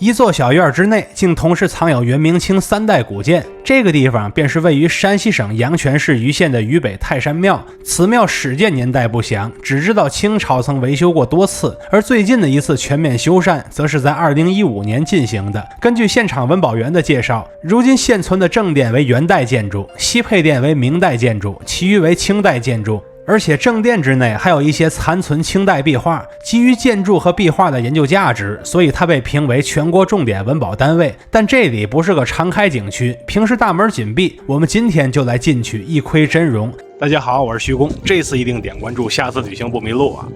一座小院之内竟同时藏有元明清3代古建。这个地方便是位于山西省阳泉市盂县的渝北泰山庙。此庙始建年代不详，只知道清朝曾维修过多次，而最近的一次全面修缮则是在2015年进行的。根据现场文保员的介绍，如今现存的正殿为元代建筑，西配殿为明代建筑，其余为清代建筑。而且正殿之内还有一些残存清代壁画，基于建筑和壁画的研究价值，所以它被评为全国重点文保单位。但这里不是个常开景区，平时大门紧闭，我们今天就来进去一窥真容。大家好，我是徐工，这次一定点关注，下次旅行不迷路啊！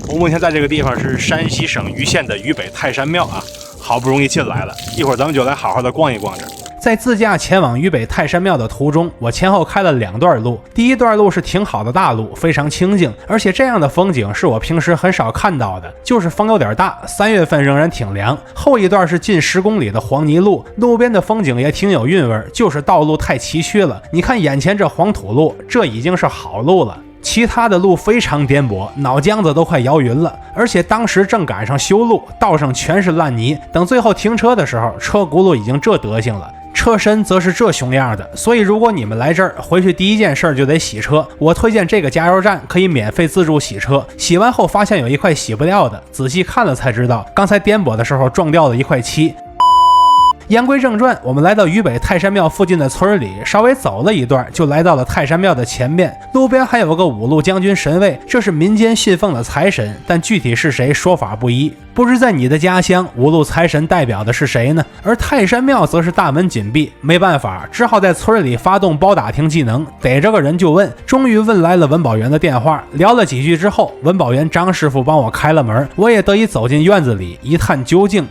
我目前在这个地方是山西省盂县的渝北泰山庙啊，好不容易进来了，一会儿咱们就来好好的逛一逛这。在自驾前往渝北泰山庙的途中，我前后开了2段路。第一段路是挺好的大路，非常清静，而且这样的风景是我平时很少看到的，就是风有点大，3月份仍然挺凉。后一段是近10公里的黄泥路，路边的风景也挺有韵味，就是道路太崎岖了。你看眼前这黄土路，这已经是好路了。其他的路非常颠簸，脑浆子都快摇匀了，而且当时正赶上修路，道上全是烂泥。等最后停车的时候，车轱辘已经这德行了，车身则是这熊样的。所以如果你们来这儿，回去第一件事就得洗车。我推荐这个加油站可以免费自助洗车，洗完后发现有一块洗不掉的，仔细看了才知道，刚才颠簸的时候撞掉了一块漆。言归正传，我们来到渝北泰山庙附近的村里，稍微走了一段，就来到了泰山庙的前面。路边还有个五路将军神位，这是民间信奉的财神，但具体是谁说法不一。不知在你的家乡，五路财神代表的是谁呢？而泰山庙则是大门紧闭，没办法，只好在村里发动包打听技能，逮着个人就问。终于问来了文保员的电话，聊了几句之后，文保员张师傅帮我开了门，我也得以走进院子里一探究竟。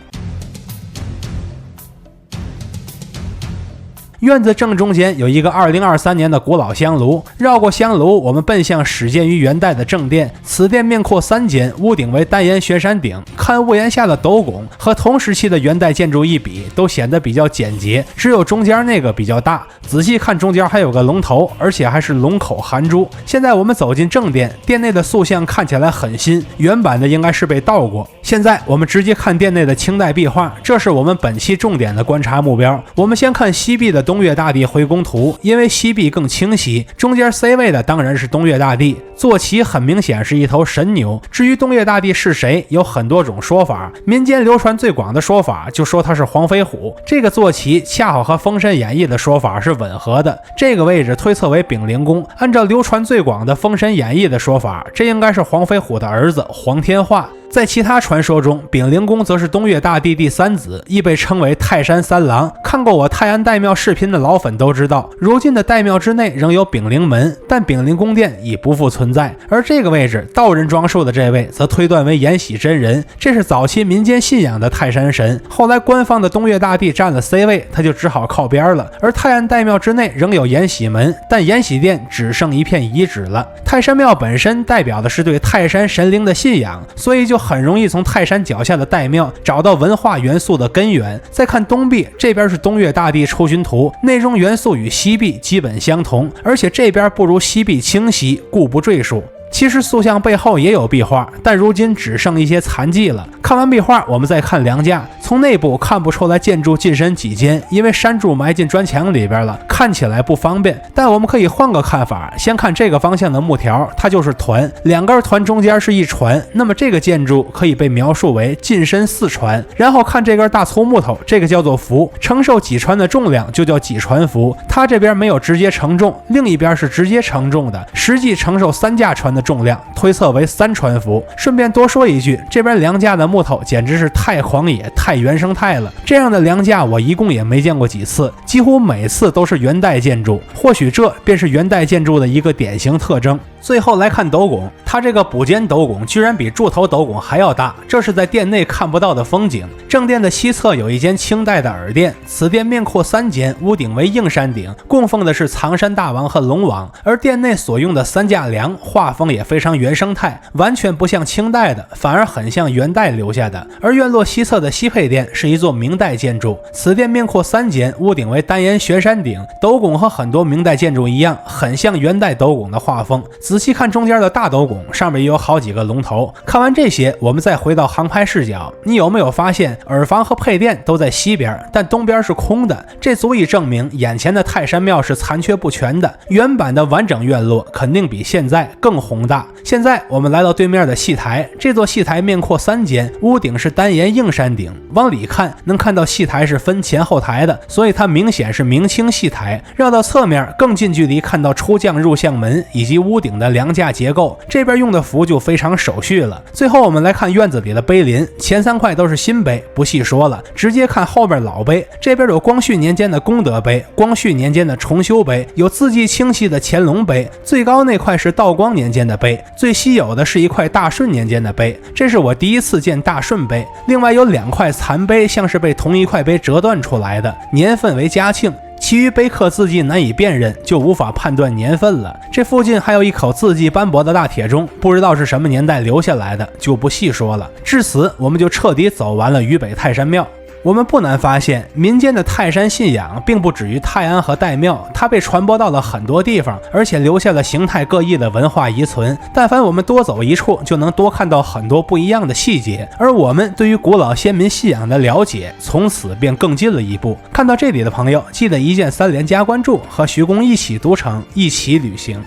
院子正中间有一个2023年的古老香炉，绕过香炉，我们奔向始建于元代的正殿。此殿面阔3间，屋顶为单檐悬山顶，看屋檐下的斗拱和同时期的元代建筑一比，都显得比较简洁，只有中间那个比较大。仔细看中间还有个龙头，而且还是龙口含珠。现在我们走进正殿，殿内的塑像看起来很新，原版的应该是被盗过。现在我们直接看殿内的清代壁画，这是我们本期重点的观察目标。我们先看西壁的东岳大帝回宫图，因为西壁更清晰，中间 C 位的当然是东岳大帝，坐骑很明显是一头神牛。至于东岳大帝是谁，有很多种说法，民间流传最广的说法就说他是黄飞虎，这个坐骑恰好和《封神演义》的说法是吻合的。这个位置推测为丙灵宫，按照流传最广的《封神演义》的说法，这应该是黄飞虎的儿子黄天化。在其他传说中，丙灵宫则是东岳大帝第3子，亦被称为泰山三郎。看过我泰安岱庙视频的老粉都知道，如今的岱庙之内仍有丙灵门，但丙灵宫殿已不复存在。而这个位置道人装束的这位则推断为延禧真人，这是早期民间信仰的泰山神。后来官方的东岳大帝占了 C 位，他就只好靠边了。而泰安岱庙之内仍有延禧门，但延禧殿只剩一片遗址了。泰山庙本身代表的是对泰山神灵的信仰，所以就很容易从泰山脚下的岱庙找到文化元素的根源。再看东壁，这边是东岳大帝出巡图，内容元素与西壁基本相同，而且这边不如西壁清晰，故不赘述。其实塑像背后也有壁画，但如今只剩一些残迹了。看完壁画，我们再看梁架，从内部看不出来建筑进深几间，因为山柱埋进砖墙里边了，看起来不方便。但我们可以换个看法，先看这个方向的木条，它就是团，2根团中间是一船，那么这个建筑可以被描述为进深4船。然后看这根大粗木头，这个叫做浮，承受几船的重量就叫几船浮。它这边没有直接承重，另一边是直接承重的，实际承受3架船的重量，推测为3船浮。顺便多说一句，这边梁架的木头简直是太狂野太原生态了，这样的梁架我一共也没见过几次，几乎每次都是元代建筑，或许这便是元代建筑的一个典型特征。最后来看斗拱，它这个补间斗拱居然比柱头斗拱还要大，这是在殿内看不到的风景。正殿的西侧有一间清代的耳殿，此殿面阔3间，屋顶为硬山顶，供奉的是藏山大王和龙王。而殿内所用的3架梁画风风也非常原生态，完全不像清代的，反而很像元代留下的。而院落西侧的西配殿是一座明代建筑，此殿面阔3间，屋顶为单檐悬山顶，斗拱和很多明代建筑一样，很像元代斗拱的画风。仔细看中间的大斗拱，上面也有好几个龙头。看完这些，我们再回到航拍视角，你有没有发现耳房和配殿都在西边，但东边是空的？这足以证明眼前的泰山庙是残缺不全的。原版的完整院落肯定比现在更宏大。现在我们来到对面的戏台，这座戏台面阔3间，屋顶是单檐硬山顶，往里看能看到戏台是分前后台的，所以它明显是明清戏台。绕到侧面更近距离看到出将入相门以及屋顶的梁架结构，这边用的符就非常手续了。最后我们来看院子里的碑林，前3块都是新碑，不细说了，直接看后边老碑。这边有光绪年间的功德碑，光绪年间的重修碑，有字迹清晰的乾隆碑，最高那块是道光年间的碑，最稀有的是一块大顺年间的碑，这是我第一次见大顺碑。另外有2块残碑，像是被同一块碑折断出来的，年份为嘉庆。其余碑刻字迹难以辨认，就无法判断年份了。这附近还有一口字迹斑驳的大铁钟，不知道是什么年代留下来的，就不细说了。至此，我们就彻底走完了渝北泰山庙。我们不难发现，民间的泰山信仰并不止于泰安和岱庙，它被传播到了很多地方，而且留下了形态各异的文化遗存。但凡我们多走一处，就能多看到很多不一样的细节，而我们对于古老先民信仰的了解，从此便更进了一步。看到这里的朋友，记得一键3连加关注，和徐公一起读城，一起旅行。